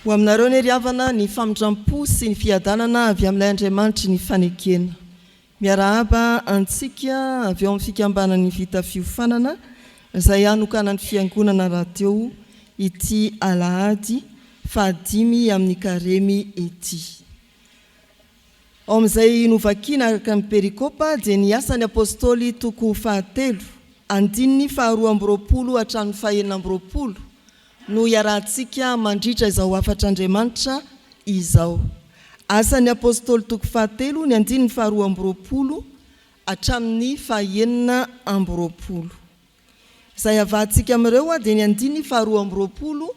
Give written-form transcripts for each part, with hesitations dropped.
Ho aminareo ny riavana ny famindrampo sy ny fiadanana avy amin'ilay Andriamanitra ny fanekena. Miarahaba antsika avy ao amin'ny fikambanany vita fiofanana izay anokana ny fiangonana radio ity alahady 5 amin'ny karemy ity. Ao amin'izay novakina araka ny perikopa dia ny asan'ny apôstôly toko 7 andininy 2 hatramin'ny 9 no iarahantsika mandritra izao afatr'Andriamanitra izao. Asan'ny apôstôly toko 7 ny andininy 2 hatramin'ny 9. Izay avahantsika amin'ireo dia ny andininy 2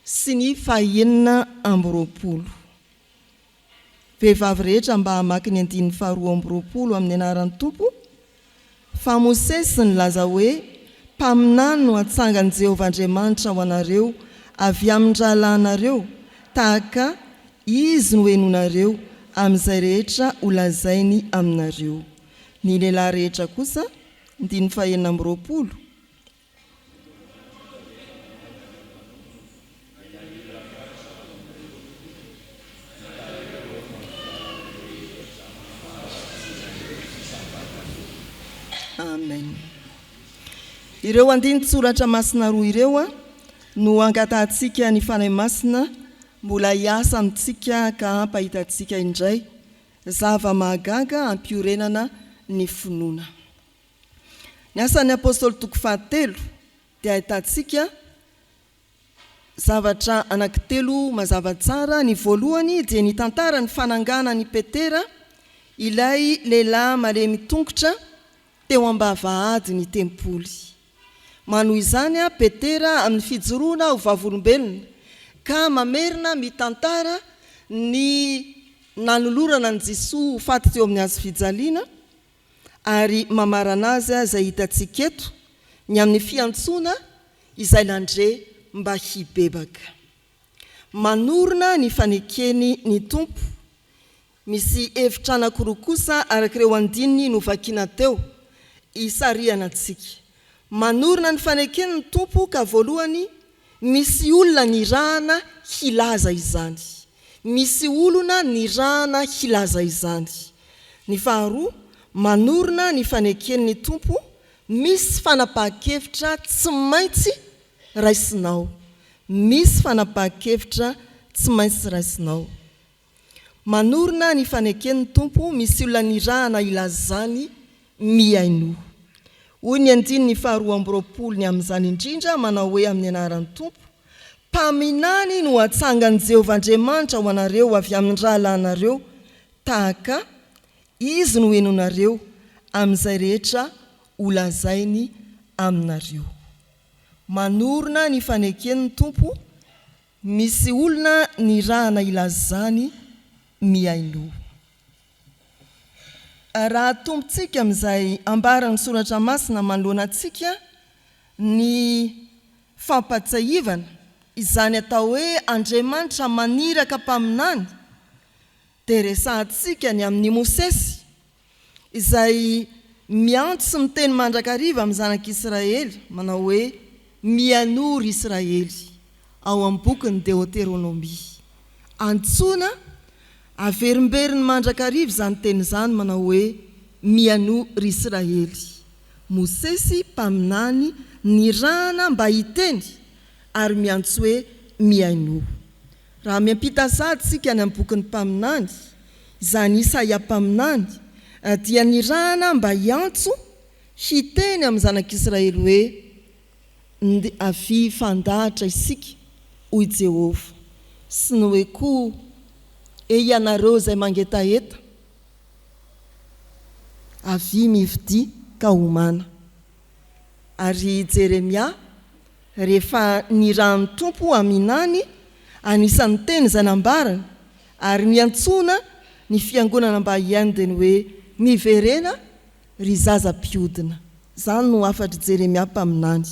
sy ny 9. Vehivavy rehetra mba hamaky ny andininy 2 amin'ny anaran'ny Tompo. Fa Mosesy nilaza hoe mpaminany no atsangan'i Jehovah Andriamanitra ho anareo avy amin-dralanareo tahaka izy no henonareo amin'izay rehetra holazainy aminareo. Ny lehilahy rehetra kosa andininy 9. Amen. Ireo andiny tsoratra masina roa ireo no angatahantsika ny fanahy masina mbola hiasa amintsika ka ampahitantsika indray zava-mahagaga ampiorenana ny finoana. Ny asan'ny apôstôly toko 7 dia ahitantsika zavatra anankitelo mazava tsara. Ny voalohany dia ny tantara ny fanangana ny Petera, ilay lehilahy malemy tongotra teo ambavahady ny tempoly. Manoho izany Petera amin'ny fijoroana ho vavolombelona ka mamerina mitantara ny nanolorana ny Jesosy faty teo amin'ny hazo fijaliana ary mamarana azy izay hitantsika eto ny amin'ny fiantsoana izay landre mba hibebaka. Manorina ny fanekeny ny Tompo. Misy hevitra anankiroa kosa arak'ireo andininy novakina teo isariana antsika. Manorina ny fanekeny ny Tompo ka voalohany misy olona nirahana hilaza izany. Misy olona nirahana hilaza izany. Ny faharoa, manorina ny fanekeny ny Tompo misy fanapahan-kevitra tsy maintsy raisinao. Misy fanapahan-kevitra tsy maintsy raisinao. Manorina ny fanekeny ny Tompo misy olona nirahana ilazany miaino. Hoy ny andininy 2 ny amin'izany indrindra manao hoe amin'ny anaran'ny Tompo, mpaminany no atsangan'i Jehovah Andriamanitra ho anareo avy amin'ny rahalanareo tahaka izy no henonareo amin'izay rehetra holazainy aminareo. Manorina ny fanekeny ny Tompo misy olona nirahana ilazany miaino. Raha tompontsika amin'izay ambarany soratra masina manoloana antsika ny fampatsahivana izany atao hoe Andriamanitra maniraka mpaminany dia resahantsika ny amin'ny Mosesy izay miantso sy miteny mandrakariva amin'ny zanak'Israely manao hoe mianory Israely ao amin'ny bokin'ny Deutéronomie. Antsoina averimberiny mandrakariva izany teny izany manao hoe mianory Israely. Mosesy mpaminany nirahana mba hiteny ary miantso hoe miaino. Raha miampita sady sika ny amin'ny bokin'ny mpaminany izany Isaia mpaminany dia nirahana mba hiantso hiteny amin'ny zanak'Israely hoe avy fandahatra isika hoy Jehovah sy ny hoe koa ianareo izay mangetaheta avy mividi ka homana. Ary Jeremia rehefa nirahan'ny Tompo aminany anisan'ny teny izay nambarana ary niantsona ny fiangonana mba hiandeny hoe miverena ry zaza-piodina. Izany no afatra Jeremia mpaminany.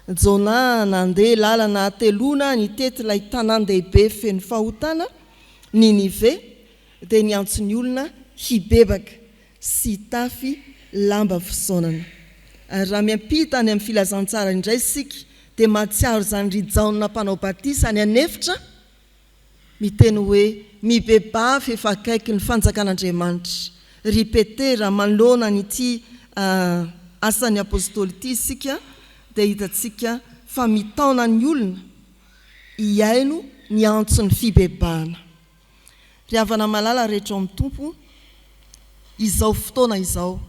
Jona nandeha lalana atelona nitety ilay tanan-dehibe feno fahotana Ninive dia niantso ny olona hibebaka sy tafy lamba fisaonana. Raha miampita any amin'ny filazantsara indray isika dia mahatsiaro izany rijaona mpanao batisa any anefitra miteny hoe mibebafy efa akaiky ny fanjakan'Andriamanitra. Ripetera manoloana nyty asan'ny apôstôly ity isika dia hitantsika fa mitaona ny olona iaino ny antso ny fibebahana. Ry havana malala rehetra amin'ny tompo, izao fotoana izao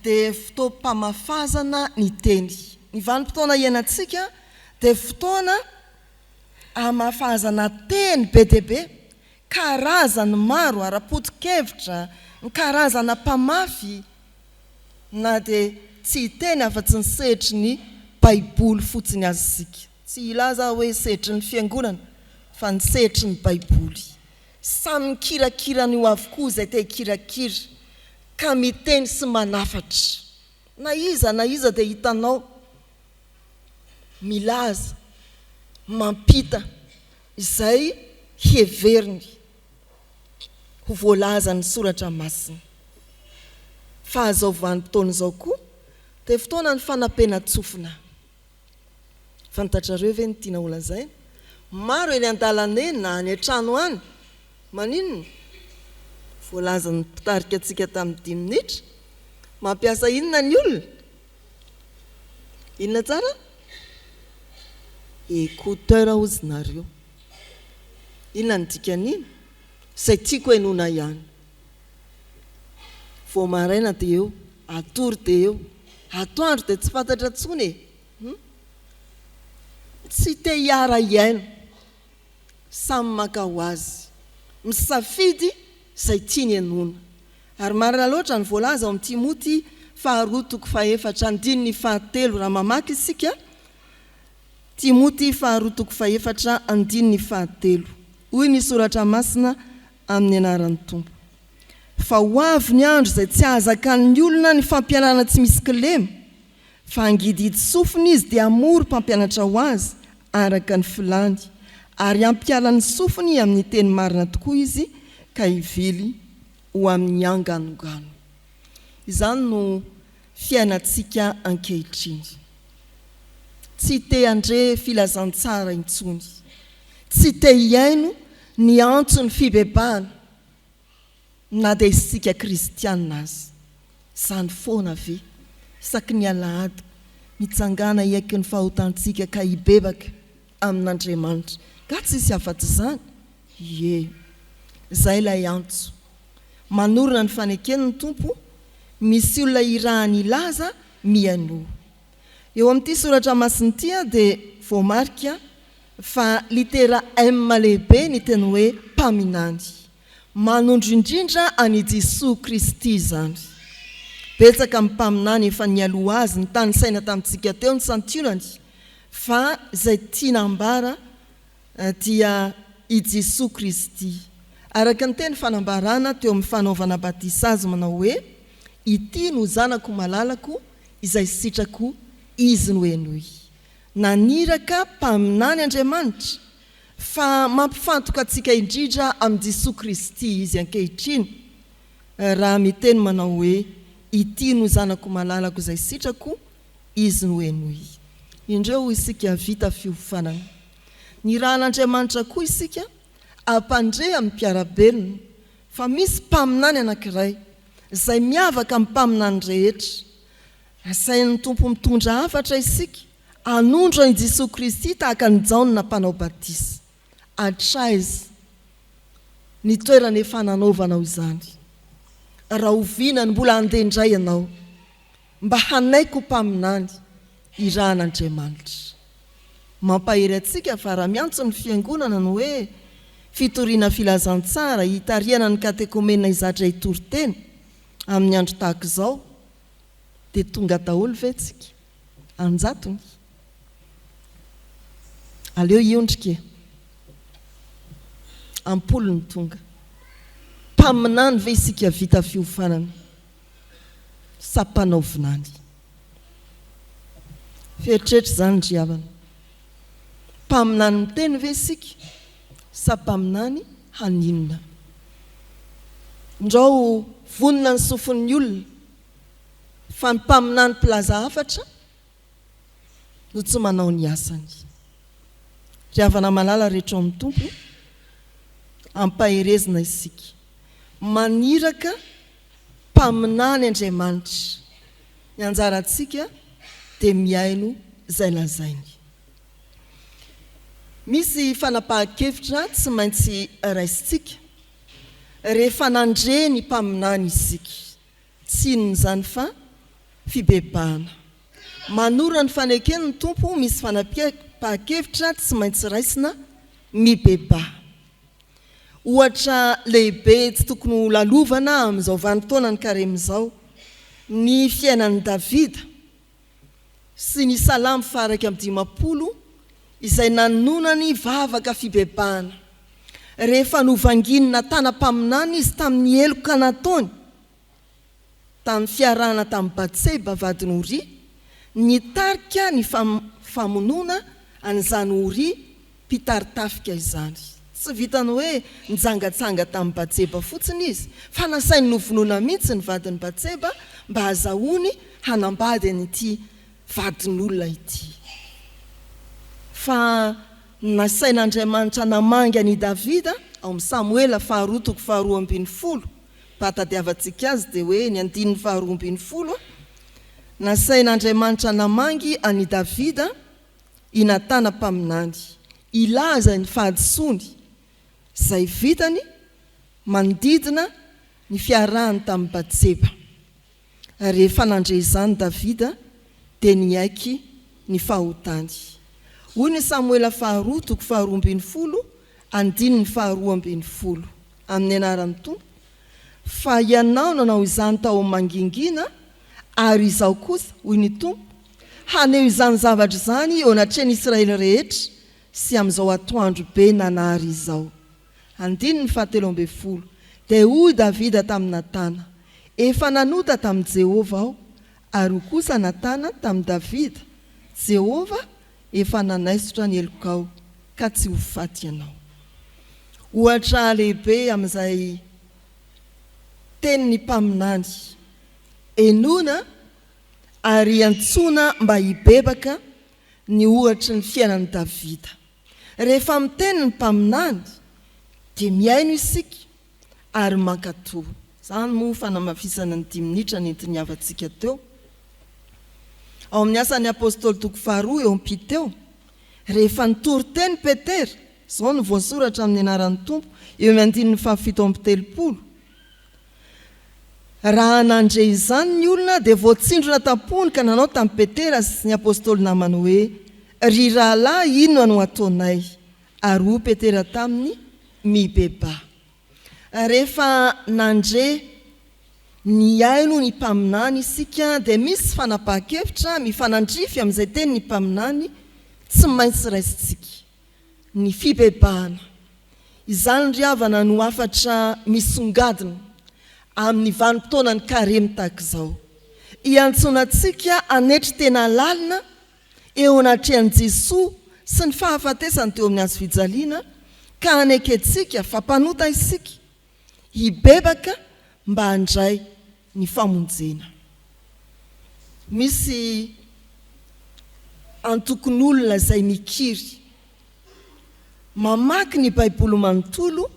dia fotoam-pamafazana ny teny. Ny vanim-potoana iainantsika dia fotoana amafazana teny be dia be, karazany maro ara-potok-hevitra, ny karazana mpamafy, na dia tsy teny afa-tsy ny sehitry ny Baiboly fotsiny azy isika. Tsy ilaza hoe sehitry ny fiangonana, fa ny sehitry ny Baiboly. Samy kirakirany ho avokoa izay te hikirakira, ka miteny sy manafatra. Na iza dia hitanao milaza, mampita izay heveriny ho voalazany soratra masina. Fa azao vanim-potoana izao koa dia fotoana ny fanampenan-tsofina. Fantatrareo ve ny tiana olazaina? Maro eny an-dalana eny na any an-trano any, maninona? Voalazany mpitarika antsika tamin'ny 10 minitra, mampiasa inona ny olona? Inona tsara? Écouteur hozy nareo. Inona ny dikan'iny? Izay tiako hainoana ihany. Vao maraina dia eo, atory dia eo, atoandro dia tsy fantatra intsony e. Tsy te hiara iaino, samy maka ho azy, misafidy izay tiany hanoina. Ary marina loatra ny voalaza ao amin'ny Timoty 2:4 raha mamaky isika. Timoty 2:4 hoy ny soratra masina amin'ny anaran'ny Tompo. Fa ho avy ny andro izay tsy ahazakan'ny olona ny fampianarana tsy misy kilema, fa angididy sofiny izy dia amory mpampianatra ho azy araka ny filany, ary ampialany sofiny amin'ny teny marina tokoa izy ka hivily ho amin'ny anganongano. Izany no fiainantsika ankehitriny. Tsy te andre filazantsara intsony, tsy te hiaino ny antso ny fibebahana, na dia isika kristianina azy. Izany foana ve isaky ny alahady mitsangana iaiky ny fahotantsika ka hibebaka amin'Andriamanitra. Ka tsy isy afa-tsy izany? Ie, izay ilay antso. Manorina ny faneken'ny Tompo, misy olona irahany ilaza miaino. Eo amin'ity soratra masina ity dia voamarika fa litera M lehibe ny teny hoe mpaminany. Manondro indrindra any Jesosy Kristy izany. Betsaka mimpaminany efa nialoha azy, ny tany saina tamintsika teo ny santionany, fa izay tiana ambara dia i Jesosy Kristy. Araka ny teny fanambarana teo amin'ny fanaovana batisa azy manao hoe, ity no zanako malalako izay sitrako izy no henoy. Naniraka mpaminany Andriamanitra, fa mampifantoka antsika indrindra amin'ny Jesosy Kristy izy ankehitriny, raha miteny manao hoe ity no zanako malalako izay sitrako izy no henoy. Indreo isika vita fiofanana. Ny rahan'Andriamanitra koa isika ampandre amin'ny mpiarabelona, fa misy mpaminany anankiray izay miavaka amin'ny mpaminany rehetra. Asain'ny Tompo mitondra hafatra isika anondro an'i Jesosy Kristy tahaka ny Jaona mpanao batisa. Atraiza ny toerana efa nanaovanao izany. Raha oviana ny mbola handeha indray ianao, mba hanaiko mpaminany irahan'Andriamanitra. Mampahery antsika fa raha miantso ny fiangonana no hoe fitoriana filazantsara, hitariana ny katekomena izatra hitory-teny amin'ny andro tahaka izao, dia tonga daholo ve tsika? Anjatony. Aleo iondrika. Ampolo ny tonga. Mpaminany ve isika vita fiofanana? Sa mpanaovinany? Feritreritra izany ry havana. Mpaminany miteny ve isika? Sa mpaminany haninona? Ndrao vonona ny sofin'ny olona, fa ny mpaminany mpilaza hafatra no tsy manao ny asany. Ry havana malala rehetra amin'ny Tompo, ampahirezina isika maniraka mpaminany Andriamanitra ny anjarantsika dia miaino izay lazainy. Misy fanapahan-kevitra tsy maintsy raisitsika rehefa nandre ny mpaminany isika, tsy inon'izany fa fibebahana. Manora ny fanekeny ny tompo, misy fanapahan-kevitra tsy maintsy raisina mibebaha. Ohatra lehibe tsy tokony ho lalovana amin'izao vanim-potoana ny karem'izao ny fiainan'i Davida sy ny Salamo faha 150 izay nanonany vavaka fibebahana. Rehefa novanginina tanam-paminany izy tamin'ny heloka nataony tamin'ny fiarahana tamin'ny Batseba vadiny Oria, nitarika ny famonoana an'izany Oria mpitartafika izany. Tsy vitany hoe nijangatsanga tamin'ny Batseba fotsiny izy, fa nasainy novonoana mihitsy ny vadiny Batseba mba hahazoany hanambady an'ity vadin'olona ity. Fa nasain'Andriamanitra namanga ny Davida ao amin'ny Samuela 2:2, patadiavantsika azy dia hoe ny 2:2. Nasain'Andriamanitra namangy any Davida inatana mpaminany, ilaza ny fahadisoany izay vitany manodidina ny fiarahany tamin'ny Batseba. Rehefa nandre izany Davida dia niaiky ny fahotany. Hoy ny Samuela 2:2, andiny ny 2:20 amin'ny anaran'ny Tompo: fa ianao nanao izany tao mangingina, ary izao kosa, hoy ny Tompo, haneo izany zavatra izany eo anatrehany Israely rehetra sy amin'izao atoandro be nanary izao. Andiny ny 7:20, dia hoy Davida tamin'ny Natana: efa nanota tamin'i Jehova aho, ary ho kosa Natana tamin'ny Davida: Jehova efa nanaisotra ny helokao ka tsy ho faty ianao. Ohatra lehibe amin'izay teny ny mpaminany, enona ary antsona mba hibebaka ny ohatra ny fiainan'i Davida. Rehefa miteny ny mpaminany dia miaino isika ary mankatoa. Izany moa fanamafisana ny 10 minitra nentin'ny avantsika teo. Ao amin'ny asan'ny apôstôly 2 eo ampiteo, rehefa nitory teny Petera, izao no voasoratra amin'ny anaran'ny Tompo eo amin'ny 7:30. Raha nandre izany ny olona dia voatsindrona tampony ka nanao tamin'ny Petera sy ny apôstôly namany hoe: ry rahalahy, inona no ataonay? Ary hoy Petera taminy: mibebaha. Rehefa nandre ny aino ny mpaminany isika dia misy fanapahan-kevitra mifanandrify amin'izay teny ny mpaminany, tsy maintsy raisitsika ny fibebahana. Izany ry havana no afatra misongadina amin'ny vanim-potoana ny karemy tahaka izao. Iantsonantsika anetry tena lalina eo anatrehan'i Jesoa sy ny fahafatesany teo amin'ny hazo fijaliana, ka anekentsika fampanota isika hibebaka mba handray ny famonjena. Misy antokon'olona izay mikiry mamaky ny Baiboly manontolo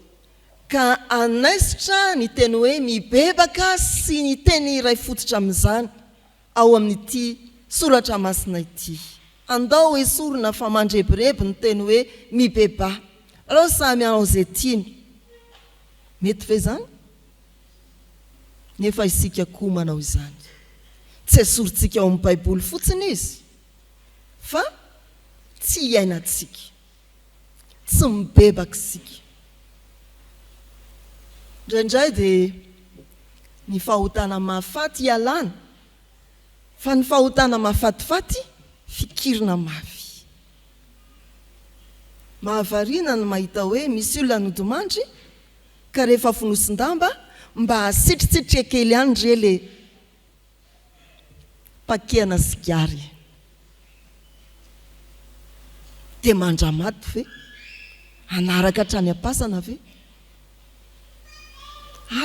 ka anaisotra ny teny hoe mibebaka sy ny teny iray fototra amin'izany ao amin'ity soratra masina ity. Andao esorina fa mandrebireby ny teny hoe mibebaha. Alao samy anao izay tiany. Mety ve zany? Nefa isika koa manao izany. Tsy esorintsika ao amin'ny Baiboly fotsiny izy, fa tsy iainantsika, tsy mibebaka isika. Indraindray dia ny fahotana mahafaty ialana, fa ny fahotana mahafatifaty fikirina mafy. Mahavariana ny mahita hoe misy olona nodimandry ka rehefa fonosin-damba mba hasitritsitrika kely ihany re le pakehana sigary. Dia mandramaty ve? Anaraka hatrany am-pasana ve?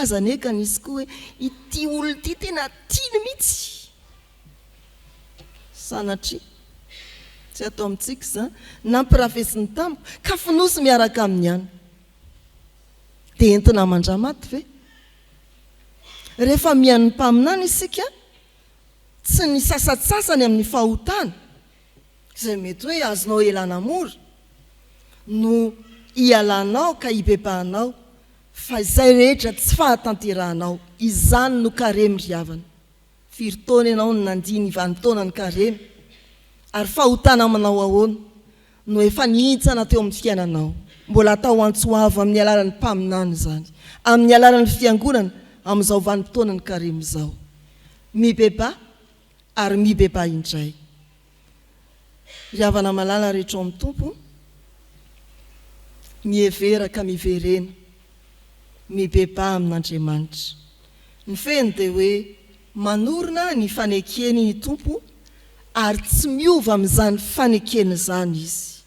Aza neka nisy koa hoe ity olona ity tena tiany mihitsy. Sanatria tsy atao amintsika izany, nampirafesiny tampoka ka fonosy miaraka amin'ny ihany. dia entina mandramaty ve? Rehefa mihain'ny mpaminany isika tsy ny sasatsasany amin'ny fahotana izay mety hoe azonao elana mora no ialanao ka hibebahanao, fa izay rehetra tsy fahatanterahanao, izany no karemy ry havana. Firy taona ianao no nandiny vanim-taona ny karemy, ary fahotana manao ahoana no efa nihitsana teo amin'ny fiainanao. Mbola atao antsoavo amin'ny alalan'ny mpaminany izany, amin'ny alalan'ny fiangonana amin'izao vanim-taona ny karemy izao. Mibeba ary mibeba indray. Ry havana malala rehetra ao amin'ny tompo, mihevera ka miverena, mibeba amin'Andriamanitra. Ny feny dia hoe manorina ny fanekeny ny tompo ary tsy miova amin'izany fanekeny izany izy.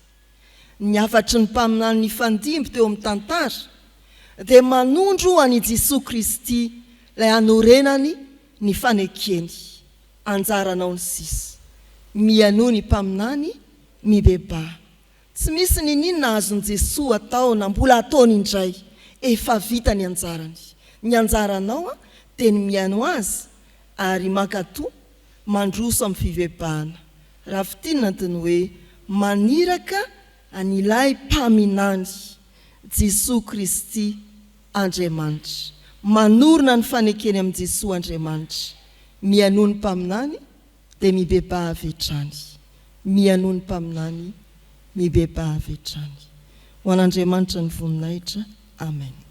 Ny afatry ny mpaminany ny fandimby teo amin'ny tantara dia manondro an'i Jesosy Kristy ilay hanorenany ny fanekeny. Anjaranao ny sisa, mianoa ny mpaminany, mibeba. Tsy misy ninina azon'i Jesosy atao na mbola ataony indray, efa vita ny anjarany. Ny anjaranao dia ny miano azy ary mankatoa mandroso amin'ny fivebahana. Raha fitinina dia ny hoe maniraka an'ilay mpaminany, Jesosy Kristy Andriamanitra. Manorina ny fanekeny amin'ny Jesosy Andriamanitra. Mianoa ny mpaminany dia mibeba avy hatrany. Mianoa ny mpaminany, mibeba avy hatrany. Ho an'Andriamanitra ny voninahitra. Amen.